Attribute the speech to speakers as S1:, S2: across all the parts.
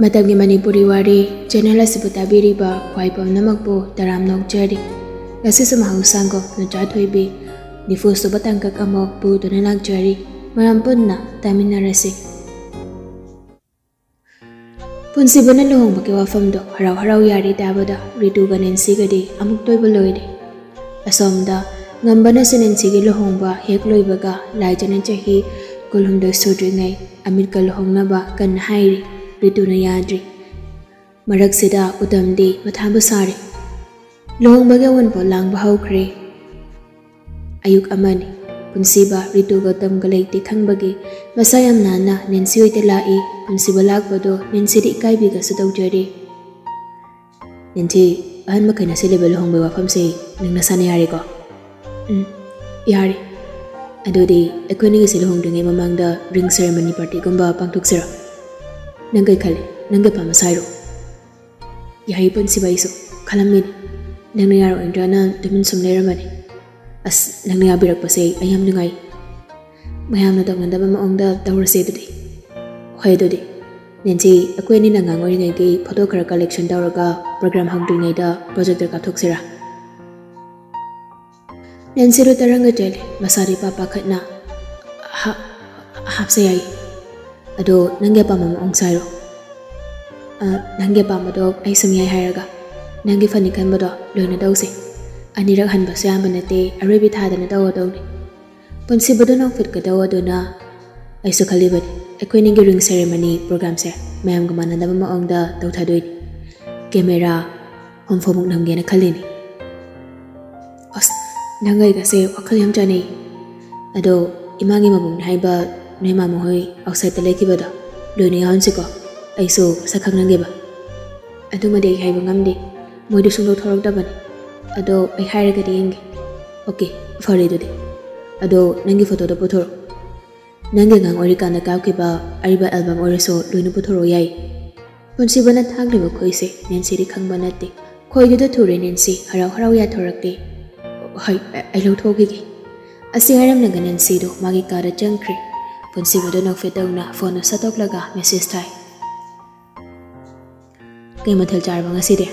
S1: Matamgi Manipuri Wari channel asibu tabiriba khwai pamnamakpu taram nokjari ngasisu mahusangko Nuja Thoibi nifusu batangkak amok pu tunalakjari maram punna taminarasi Punsibuna luhongba ke wafamdo harau harau yari tabada rituga nensigadi amuk toiba loide asomda ngambana sinensigi luhongba hek loibaga laijana chahi kulhumdo sudringai amit ka luhongnaba kan hairi rituna yadri marak sida utamdi mathabu sari luhongba ge wonpo langba haukre ayuk amani punsiba rituga tamga leiti khangbagi masayam nana nensi oite lai punsiba lakbado nensi ri kaibiga sudawjari nensi ahan makaina seleba luhongba wafamse ningna sane yari ko yari adodi ekwani ge luhongdringai mamangda ring ceremony party gumba pangthoksira nangai khale nangai pa masairo yari punsiba isu khalamini nangna yaro indrana tumin sumneramani as nangna yabirak pase ayam nungai mayamna tawndaba maongda tawrase dudi hoy dudi nensi akwani nangang oringai ge photo khara collection tawraga program hangdringai da project ka thoksira nensi ru taranga tele masari papa khatna hapse ai ado nangge pa mama ongsairo nangge pa mado ai samyai hairaga nangge fani kan bado loina dawse anirak hanba syamba nate arebi thadana dawadawni punsi bado nong fit ka dawadona ai su khalibani akwai ningi ring ceremony program se mayam ga manadaba maongda tawthadoi camera homfomuk namge na khalini as nangai ga se wakhal yam jani ado imangi mabung haiba nema mohoi outside the leki bada loina yansiko ai su sakhang nange ba aduma de haiba ngamdi moidu sunglo thorok dabani ado ai hairaga dingi okay fare dode ado nangi photo da puthoro nangi ngang ori kana kaukiba ariba album oriso loina puthoro yai punsi bana thagliba khoise nensi ri khangba nate khoidu da thure nensi harau harau ya thorakte hai ai lo thogi gi asi haram naga nensi do magi kara jangkre punsi bado nok fetawna phone satok laga message thai kai mathal char banga sire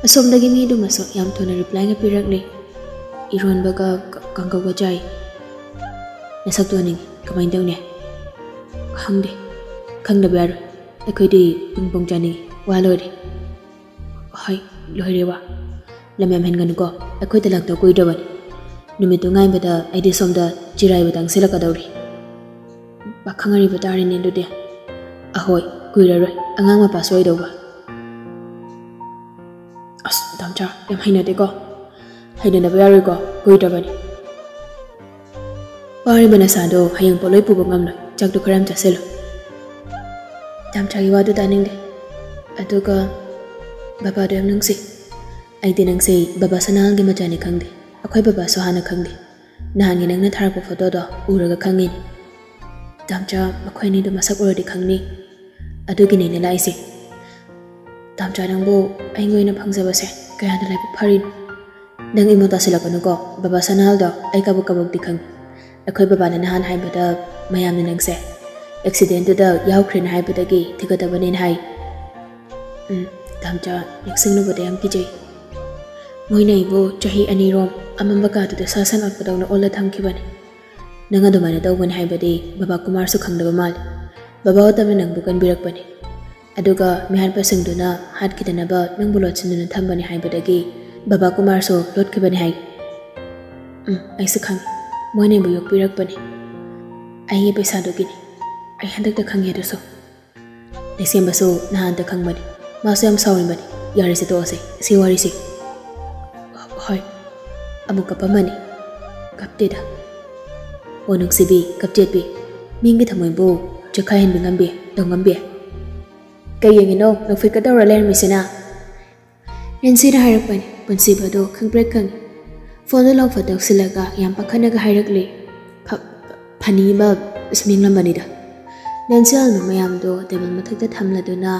S1: asomdagi mi du maso yam thona reply nga pirakle iron baga kangka ga jai nasak to ni kamai dawne khangda bar akhoi pingpong jani walori hai loirewa lamyam hengan ko akhoi talak to koi dawan numitu ngai bada aidi somda jirai batang selaka dawri bakhangari batari ne dude ahoi kuiraroi angang ma pasoi dawa as damcha yam haina de ko haina na bayari ko koi dabani pari bana sado hayang poloi pu bangam la chak du kharam chaselo damcha gi wadu daning de aduga baba dem nangsi ai de nangsi baba sanal gi machani khangde akhoi baba sohana khangde nahangi nangna tharak po photo do uraga khangin damcha akhoi ni do masak uradi khangni adugi ne ne laisi damcha nangbo aingoi na phangjaba se kaya da lai pharin nang imo tasila kanu ko baba sanal do ai kabuk kabuk dikhang akhoi baba na nahan hai bada mayam ne nangse accident da yaukhren hai bada gi thigata banen hai damcha nexing no bada yam kijai moi nei bo chahi ani rom amamba ka da sasan akpadaw na ola thamkibani nanga do mana dawban hai badi baba kumar su khangdaba mal baba otame nang bukan birak bani aduga mihar pasing duna hat kidana ba nang bulot sinduna thambani hai badagi baba kumar so lot kibani hai ai su khang moi nei bu yok birak bani ai ye paisa do gini ai handak da khang ye do so December so nahan da khang bani ma so yam sawin bani yari se to ase si wari si hoi amu kapamani kapte da onuk sibi kapjet bi mingi thamoi bo chakha hen bingambe dongambe kay yengino no fit ka dawra len misina nensi da hairak pani punsi bado khangprek khang phone lo photo silaga yam pakhana ga hairak le phani ba sming lambani da nensi al no mayam do table mathak da thamla duna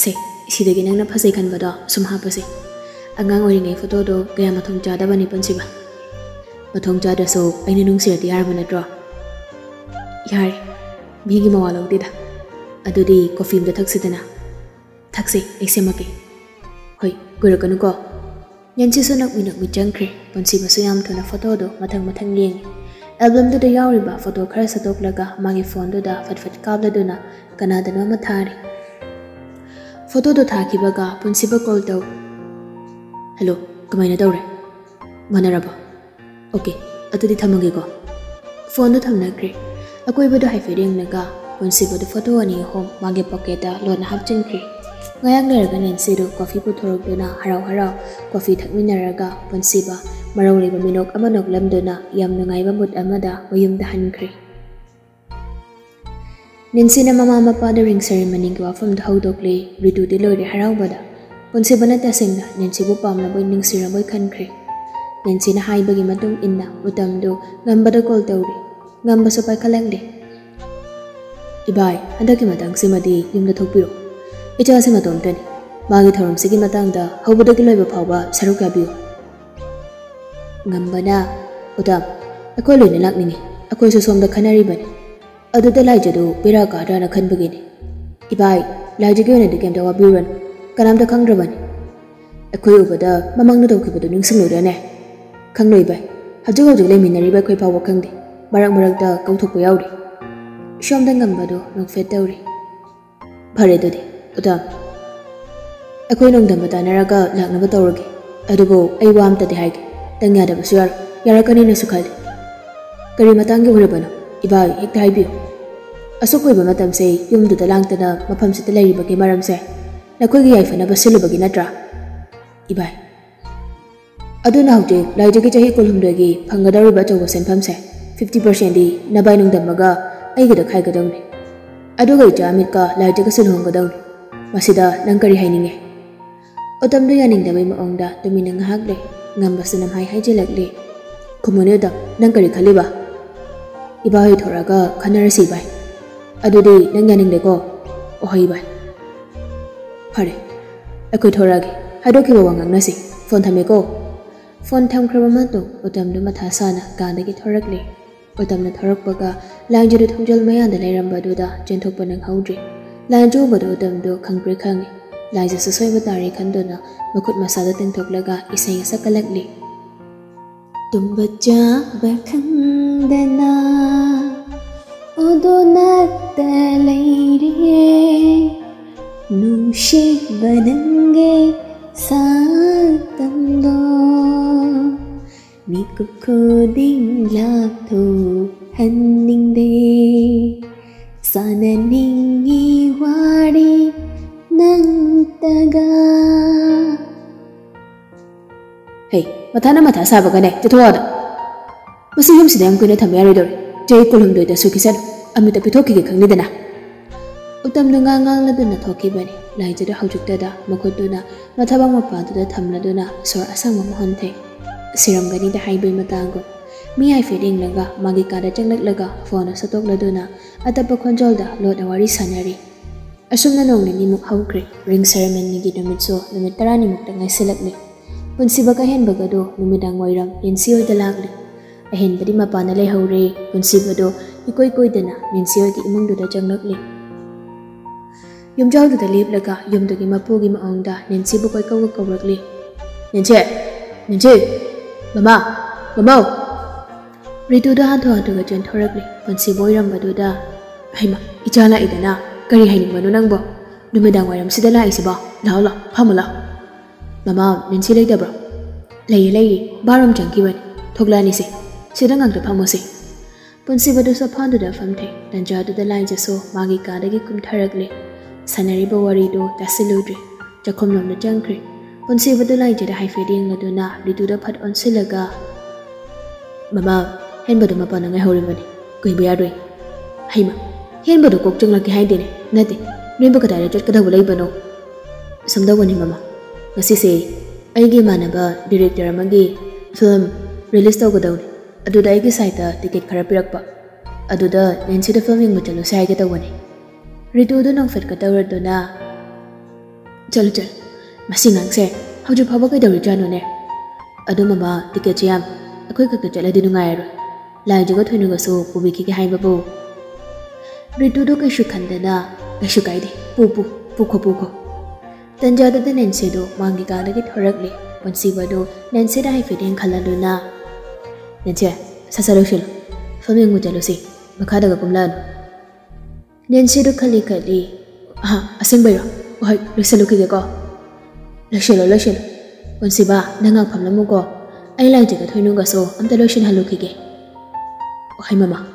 S1: se sidagi nangna phasai khan bada sumha pase angang ori ngai photo do kaya mathong cha da bani punsi ba mathong cha da so aina nungsir ti yar bana dro yar bigi mawalo dida adudi coffee da thaksidana Thakse eksemake. Hoi, kurakanu ko. Nyansi so nak mi jangkre. Ponsi basu yam thona photo do mathang yeng. Album do da yauriba photo khara satok laga magi phone do da fat kabla do na kanada no mathari. Photo do thaki baga ponsi ba call do. Hello, kamaina dawre. Manaraba. Okay, atudi thamage ko. Phone do thamnakre. Akoi ba do haifering naga ponsi ba do photo ani home magi pocket da lon hapchinkre. Ngayak leraga Nancy do coffee puthorok do na harau coffee thakminaraga ponsi ba marau leba minok amanok lam do na yam nungai ba mut amada mayum da hankre. Nancy na mama mapa da ring ceremony ko afam da haudokle ritu di lore harau bada. Ponsi ba na taseng na Nancy bu pam na boy ning sira boy khankre. Nancy na hai bagi matung inna utam do ngamba da call tawri. Ngamba so pai khalangde. Ibai andaki matang simadi yum da thokpiro. Icha se matom tani magi thorom sigi matang da hobada ki loiba phawba saruk yabiyo. Ngambana utam akoi loine lakningi akoi so somda khanari bani adu da lai jadu pera ka da na khan bagini. Ibai lai jage ne de kem da wabiran kanam da khangdrabani. Akoi ubada mamang na tawki badu ningsing lo da ne khangloi bai hajug le minari bai khoi phawba khangde marak da kauthok pa yauri. Shom da ngambado nok fet tawri. Phare dodi Utam, akoi nong damba tanaraga laknaba tawrage. Adubo ai wa amta de haige. Tang yada basu yarakani na sukhali. Kari matangi urabano. Ibai hekta haibiyo. Asok oiba matam se yumdu da langtana mafam sita lairibagi maram se. Nakoi gi yaifana basilubagi natra. Ibai. Aduna haujik laijagi chahi kulhumdagi phangadariba chawba senpham se 50% di nabai nong dambaga aigada khaigadawni. Aduga ija amitka laijaga silhongadawni. Masida nang kari haininge. Otam do yaning dabai maongda tumina ngahak le ngambasa nam hai jelak le. Khumone da nang kari khaliba. Iba hoi thoraga khanarasi bai. Adudi nang yaning de ko ohai bai. Phare. Akoi thorage hadoki ba wangang nasi. Phone thame ko. Phone tham krabama to otam do matha sana gandagi thorak le. Otam na thorak baga langjiru thongjal maya da lairamba do da jenthok panang haudri. Lanjo bado dam do khangpre khangi laija sasoi batari khandona makut masada tengthok laga isai sakalakli tumbaja bakhangdana odona talaire nushi banange satando mikup koding laptho hanningde Sananingi Wari Ningthouja. Hey, matha saba ka ne, tituwada. Masi yum sidang ko na thamyari dori. Jay kulum doi da sukisan, amita pitoki ki khangni dana. Utam do ngang na duna thoki bani. Lai jada haujukta da makot duna mathabang mapa da thamna duna sor asang mamohante. Siram gani da haibai matango. Mi ai feeding laga magi kada changlak laga phone satok laduna atapa khonjol da lot awari sanari asumna nong ni muk haukre ring ceremony gi numit so numit tarani muk tangai selakle punsi baga hen baga do numidang wairam insi oi dalakle ahen badi mapana le haure punsi bado ikoi dana minsi oi gi imung do da changlakle yumjal da lep laga yum do gi mapu gi maongda ninsi bu koi kawrakle ninche mama Ritu da hantu ga jen thorakli ponsi boiram baduda haima ichala idana kari haini manu nangbo numidang wairam sida la isiba la phamala mama ninsi leida bro lei baram jangki ban thoglani se sida ngang da phamosi ponsi badu sa phandu da famthe danja du da line jaso magi ka da gi kum tharakle sanari bo wari do tasiludri jakhom nom da jangkri ponsi badu line jada hai feding laduna ritu da phat on silaga mama Henbado mapana ngai horimani koi bayadoi haima henbado kok changla ki haidene nate nemba ka dare jot kadaw leibano samdawani mama ngasi se aigi manaba director amagi film release tawgadawni aduda aigi site ta ticket khara pirakpa aduda Nancy da filming machalo sai ga tawani ritu do nang fet ka tawradona chal masi ngangse hauju phaba kai dawri jano ne adu mama ticket jam akoi ka chala dinu ngai ro lai jaga thoinu ga so pubiki ki hai babu ritu do kai shukhandana kai shukai de pu ko Tanjada Nancy do Mangi Gada get horribly, Ponsibado, Nancy I fit in Kaladuna. Nancy, Sasarushil, filming with jealousy, Makada Gumlan. Nancy do Kalikali, a singer, why, Lucilukigo. Lashil, Ponsiba, Nanga Pamlamugo. I like to get Hunugaso, and the lotion halukige. Hi, Mamma.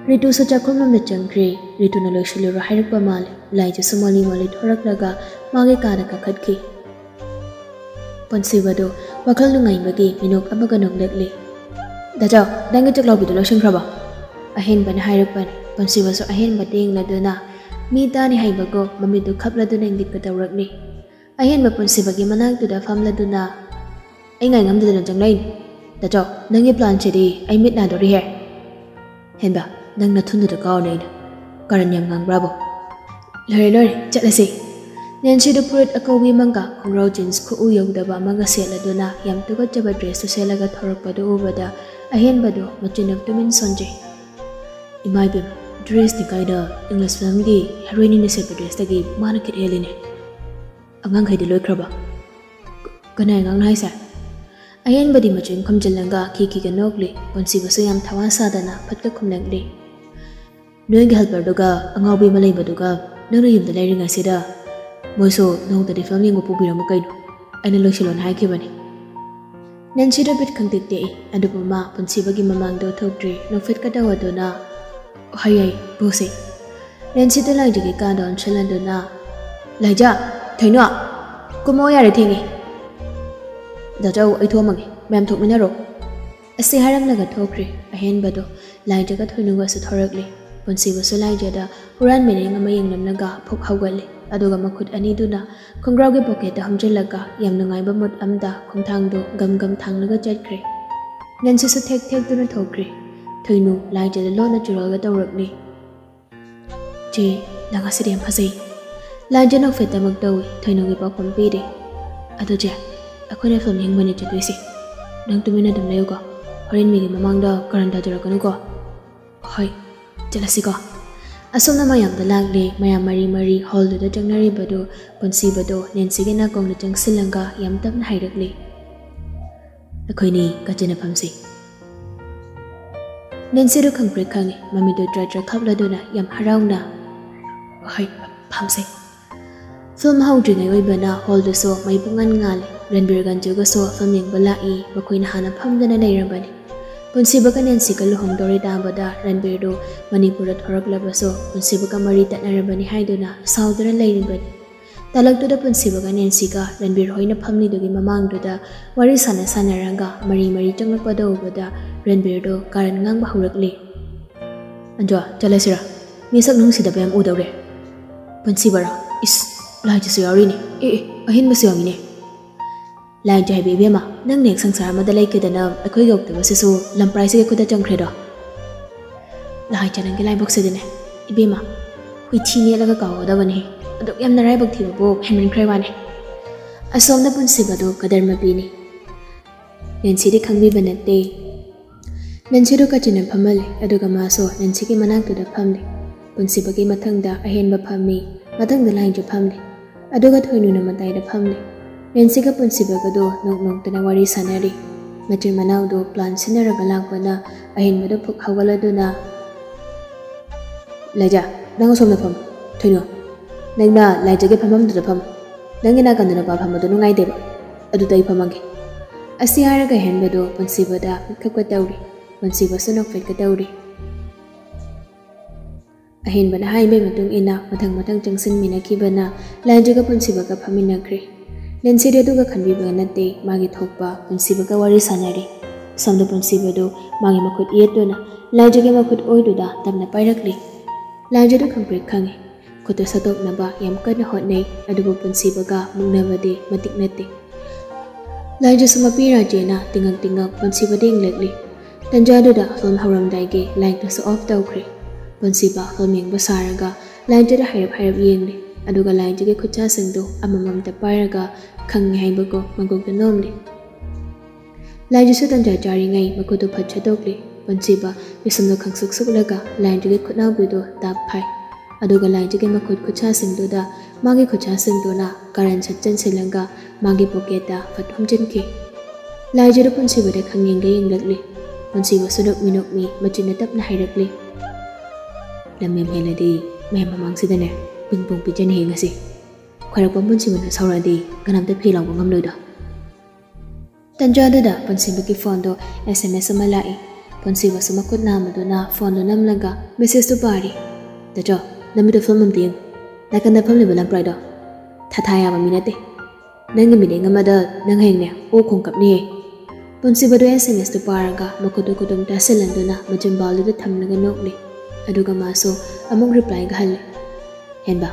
S1: Ritu Sajakum the Jankri, Ritu Naloshulu Haripamal, Laja Somali Mali Toraklaga, Magikada Kakatki. Ponsibado, Wakalungai Bagi, Minok Abaganok Lately. Daja, Danga Lobby the lotion crabber. A hen ban Haripan, Ponsibaso a hen bating Laduna. Me Dani Haibago, Mamidu Kapladun and Dipata Rugni. A hen Baponsibagi Manang to the Famladuna. Anh ngắm từ trong đây, đã cho nâng cái plan chỉ đi anh biết nào đó đi hè, hèn bà nâng là thun từ cao này, cả nhầm ngang bravo, lời chắc là gì, nên chỉ được put ở câu vi mang cả con rau jeans của uyong đã bà mang cái xe là đôi na, yam tôi có cho bà dress tôi sẽ là cái thor bà đồ bà đã, anh hèn bà đồ mà chuyện nào tôi mình son chơi, imai bim dress thì cái đó English film gì heroine này sẽ bà dress cái mà nó kẹt lên này, anh ngang hay đi lôi crab, cái này ngang hay sao? Ayan badi macam kamjalanga kiki ganogli ponsi basuyam thawasa dana phatka khumlangli noy gal bardoga angawi malai baduga nangna yumda lairinga sida moiso nong tadi family ngo pubiram kaino aina losilon haiki bani nansi da bit khangtik te adubuma ponsi bagi mamang do thokri no fit ka dawa dona hayai bose nansi da lai digi ka don chalan dona laija thaino kumo yare thingi Dajaw ay tuwamag ma'am tok minaro. Asi haram laga thokri ahen bado lai jaga thunuga sa thoragli ponsiba sa lai jada huran mening amayang namnaga phok hawgali aduga makhut ani duna khongraw ge pocket da hamjalaga yam nangai ba mut amda khongthang do gam thanglaga chatkri nansi sa thek duna thokri thuinu lai jada lona churaga tawragli ji langa siriam phasei lai jana feta magdawi thuinu ge pa kompi de aduja Aku film yang mana jatuh isi. Nang tu mina dam layu ko. Horin migi mamang da karanda jura kanu ko. Hoi, jelas sih ko. Asal nama yang dalagli maya mari hall do da jangnari bado ponsi bado Nancy ge na kong da jang silanga yam tam na hairagli. Aku ini kajana pamsi. Nancy do kang break kangi mami do dra kapla do na yam harau na. Hoi, pamsi. Film hau dringai oi bana hall do so mai bungan ngal. Ranbir ganjuga so film yang balai bakoy na hanap hamdana na irambani. Punsi baka Nancy ka luhong dori dambada Ranbir do Manipur at horak labaso punsi baka marita na rambani haido na saudara layribani. Talag do da punsi baka Nancy ka Ranbir hoy na pamni dogi mamang do da Wari sana ranga mari changlak pada ubada Ranbir do karan ngang bahurakli. Anjwa chala sira misak nung sida bayam udawre. Punsi bara is lahi jasu yawri ni ahin masiyami ni. Lai jai baby ma nang nek sangsara madalai ke dana akoi gok de sisu lamprai se kuda jangkhredo lai janang ke lai bok se dine ibe ma hui thi ne laga kaw da bani aduk yam na rai bok thi bo henrin khrai wane asom na pun se bado kadar ma bi ni Nancy de khangbi banate Nancy do ka chinan phamal aduga ma so Nancy ke manak tu da phamle pun se bagi mathang da ahen ba phammi mathang da lai ju phamle aduga thoinu na matai da phamle Nancy ka punsiba ka do nong tana wari sanari matir manaw do plan sinaraga lakwana ahin mo do phok hawala do na laja nang som na pham thoino nang na laja ge phamam do pham nang ina kan na pa pham do ngai deba adu dai phamange asi haraga hen ba do punsiba da khakwa tawri punsiba sunok fet ka tawri ahin bana hai be matung ina mathang changsin mina ki bana laja ka punsiba ka phamina kre Nancy de duga khanbi banate magi thokpa punsi baga wari sanari samda punsi bado magi makut yetuna laja ge makut oiduda tamna pairakli laja do khambre khangi koto satok naba yam kana hotnei adubu punsi baga mungnabade matik nate laja samapi rajena tingak punsi bading lekli tanjado da film haram daige like to off tawkri punsi ba filming basaraga laja da hayap yengli aduga lai jige khucha singdo amamam ta paraga khangi haibago magogda nomli lai jisu tanja jari ngai makodo phacha dokli pansiba bisamno khangsuk suk laga lai jige khutna bido tap phai aduga lai jige makut khucha singdo da Magi khuchasingduna karan satchan silanga magi pocketa fat humjinki. Laijadu punsibada khangyengga yenglakli. Punsiba suduk minukmi machina tapna hairakli. Lamem heladi mayam mamangsidane pingpong pijan hengasi. Khwarakpam punsibana sauradi kanamta philaw ngamloida. Tanjadada punsibaki phone do SMS ama lai. Punsiba sumakut namaduna phone do namlaga message to pari. Tajo namido film amtiyeng. Nakanda family balang pride. Thataya ba minate. Nang mide ngamada nang hengne o khongkapni. Punsiba do SMS to paraga makudu kudum taselanduna majimbalu da thamnaga nokli. Aduga maso among reply ga hal. Henba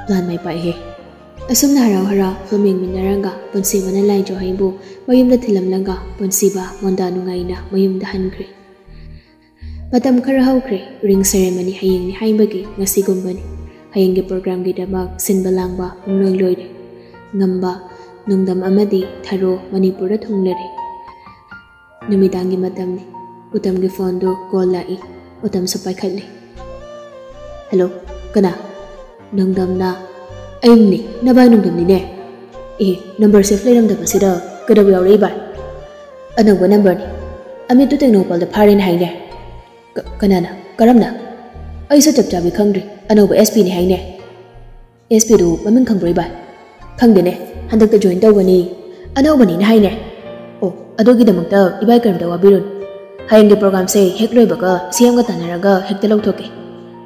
S1: plan mai pai he. Asumna hara filming minaranga punsiba na lai jo haibu mayumda thilamlanga punsiba monda nungaina mayumda hankre. Matam khara haukre ring ceremony hayeng ni haibagi ngasi gumbani. Hayengge program gi damak sinba langba umloi loide. Ngamba nungdam amadi tharo Manipur thunglare. Numidangi matamni utam gi phone do call lai utam sapai khatli. Hello kana nungdam na aimni nabai nungdam ni ne. Number save layram da basida kada wi aure ba. Anagwa number ni. Ami tu teng no call da pharin haine. Kanana karamna. Ai sa chap chabi khangri. Anagwa SP ni haine. SP do maming khangroi ba. Khangde ne handak ta join tawani. Anagwa ni haine. Oh adogi damakta ibai karam da wabirun. Hayengge program se hek loi baga CM ga tanaraga hek ta lawthoke.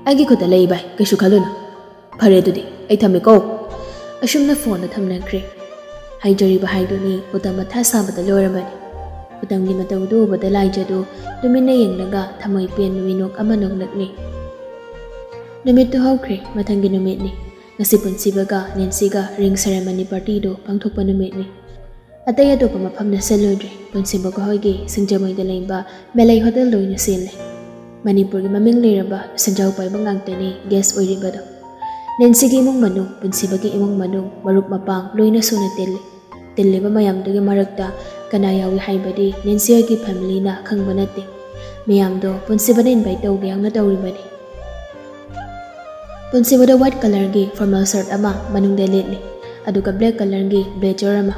S1: Agi khota lei bai kaishu khaluna. Phare dudi ai thamiko. Ashumna phone da thamnakhre. Haijari ba haidoni utama tha sabada loramani. Utamgi matawdu bada laijadu tumina yenglaga thamai pen minok amanok nakni. Numit to haukre mathangi numit ni. Ngasi punsibaga nensiga ring ceremony party do pangthokpa numit ni. Atay ato pa mapamna saludre punsibaga hoige singjamay da laimba melay hotel loina sile. Manipur gi maming liraba sanjaw pa ibang angtani guest oiribado. Nensigi imong manung punsibagi imong manung marup mapang loina suna tili. Tili ba mayam do gi marakta kanayawi haibadi nensiagi family na khangba nate. Mayam do punsibada invite tawge ang natawribani. Punsibada white color gi formal shirt ama manung da litli. Aduga black color gi blazer ama.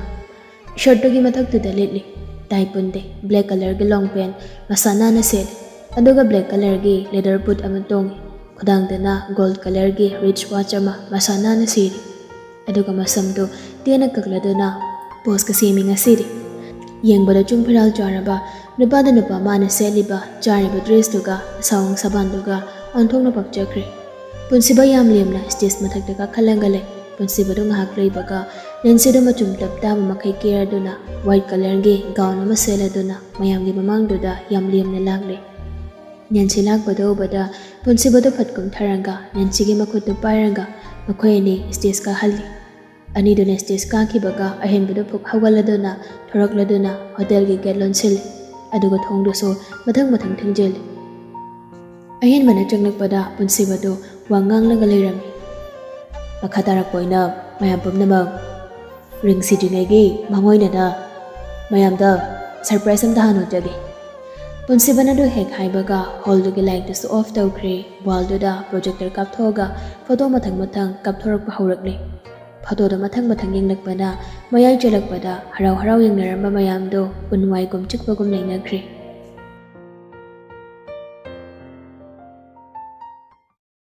S1: Shirt do gi mathak tu da litli. Tai punde black color gi long pant masana na set. Aduga black color gi leather boot amantong. Kudang dana gold color gi rich watch ama masana na siri. Aduga masam do tiana kaglado na pose ka semi nga siri. Yang bada chung piral jaraba nupa da nupa mana seliba jariba dress duga sawang saban duga onthong na pakjakre. Punsiba yam liamna stage mathak daga khalangale. Punsiba do ngahak leibaga nensi do machum tapta makai kera duna white color gi gown ama sela duna mayam gi mamang duda yam liamna lagle. Nyansi lakbado bada punsiba do phatkum tharanga nensi gi makut do pairanga makhoi ni stage ka halli. Ani do na stage ka kibaga ahen bado phuk hawgaladuna thorakladuna hotel gi gate lonsil aduga thong do so mathang thingjel. Ahen mana changnak pada punsiba do wangang laga leirami. Makatarak poina mayam pumnamag ring sidinegi mangoina da mayam da surprise am da hanu jagi. Punsiba na do hek haibaga hall do gi light to off tawkre wall do da projector kapthoga photo mathang kapthorak pa haurakle. Photo do mathang yenglakpada mayai chalakpada harau yengnaramba mayam do unwai gum chikpagum lainakre.